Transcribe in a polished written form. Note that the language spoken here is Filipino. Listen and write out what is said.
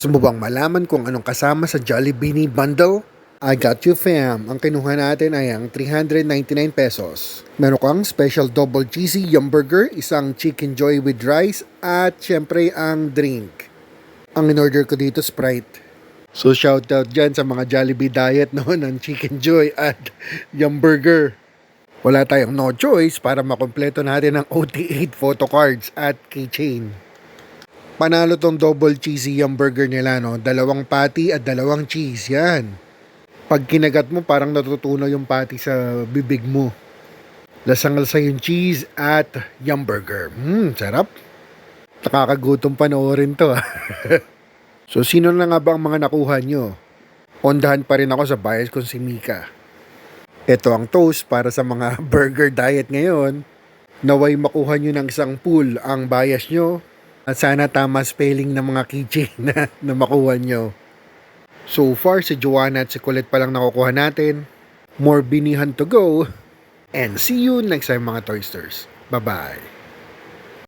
Gusto mo bang malaman kung anong kasama sa Jollibee Bundle? I got you fam. Ang kinuha natin ay ang 399 pesos. Meron kang special double cheesy yum burger, isang chicken joy with rice, at syempre ang drink. Ang in-order ko dito, Sprite. So shoutout dyan sa mga Jollibee diet noon ng chicken joy at yum burger. Wala tayong no choice para makompleto natin ang OT8 photo cards at keychain. Panalo tong double cheesy yung burger nila, no? 2 patty at 2 cheese, yan. Pag kinagat mo, parang natutunaw yung patty sa bibig mo. Lasang-lasa yung cheese at yung burger. Sarap. Nakakagutom panoorin to. So, sino na nga ba ang mga nakuha nyo? Ondahan pa rin ako sa bias kong si Mika. Ito ang toast para sa mga burger diet ngayon. Naway makuha nyo ng isang pool ang bias nyo. At sana tama spelling ng mga keychain na makuha nyo. So far, si Joanna at si Colette pa lang nakukuha natin. More binihan to go. And see you next time mga Toysters. Bye-bye.